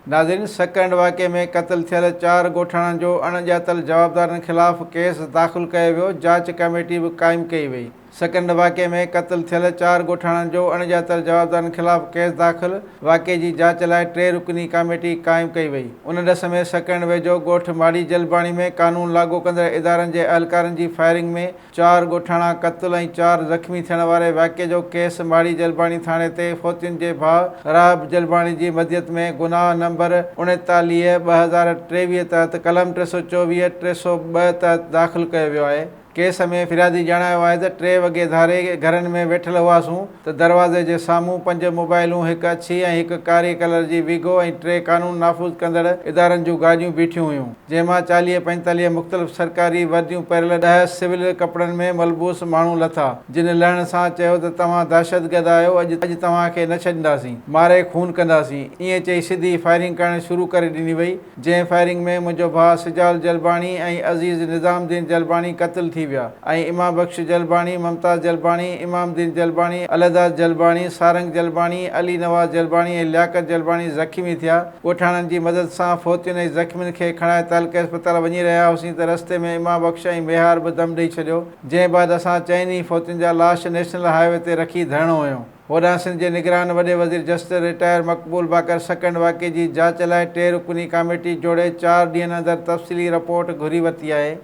नाज़रीन, सकंड वाक़े में क़त्ल थियल 4 ॻोठाणनि जो अणॼातल जवाबदारनि ख़िलाफ़ केस दाख़िल कयो वियो। जांच कमेटी बि क़ाइमु कई वई। सकंड वाक़े में क़त्ल थियल 4 ॻोठाणनि जो अणॼातल जवाबदारनि ख़िलाफ़ केस दाख़िल। वाक़े जी जांच लाइ 3 रुकनी कमेटी क़ाइमु कई वई। उन ॾस में सकंड वेझो ॻोठ माड़ी जलबाणी में क़ानून लागू कंदड़ इदारनि जे अहलकारनि जी फायरिंग में 4 ॻोठाणा क़त्ल ऐं 4 ज़ख़्मी थियण वारे वाक़े जो केस माड़ी जलबाणी थाणे ते फोतियुनि जे भाउ राहब जलबाणी जी मदियत में गुनाह नंबर 39/2023 तहत कलम 324 302 तहत दाख़िल कयो वियो आहे। केस में फिरियादी ॼाणायो आहे त 3 वॻे धारे घरनि में वेठल हुआसूं त दरवाज़े जे साम्हूं 5 मोबाइलूं, हिकु अछी ऐं हिकु कारी कलर जी वीगो ऐं 3 क़ानून नाफ़ूज़ कंदड़ इदारनि जूं गाॾियूं बीठियूं हुयूं, जंहिंमां 40-45 मुख़्तलिफ़ सरकारी वर्दियूं पहिरियल 10 सिविल कपिड़नि में मलबूस माण्हू लथा, जिन लहण सां चयो त तव्हां दहशतगर्द आहियो, अॼु तव्हांखे न छॾींदासीं, मारे खून कंदासीं। ईअं चई सिधी फायरिंग करणु शुरू करे ॾिनी वई, जंहिं फायरिंग में मुंहिंजो भाउ सिजाल जलबाणी ऐं अज़ीज़ निज़ामुद्दीन जलबाणी क़त्ल थी विया ऐं इमाम बख़्श जलबाणी, मुमताज़ जलबाणी, इमामुद्दीन जलबाणी, अलदाद जलबाणी, सारंग जलबाणी, अली नवाज़ जलबाणी ऐं लियाकत जलबाणी ज़ख़्मी थिया। ॻोठाणनि जी मदद सां फोतियुनि ऐं ज़ख़्मियुनि खे खणाए तालके अस्पताल वञी रहिया हुआसीं त रस्ते में इमाम बख़्श ऐं मेहार बि दम ॾेई छॾियो, जंहिं बाद असां चइनी फोतियुनि जा लाश नेशनल हाईवे ते रखी धरणो हुयो। होॾां सिंध जे निगरान वॾे वज़ीर जस्टिस रिटायर मक़बूल बाकर सकंड वाक़े जी जांच लाइ 3 रुकनी कमेटी जोड़े 4 ॾींहनि अंदरि तफ़सीली रिपोर्ट घुरी वरिती आहे।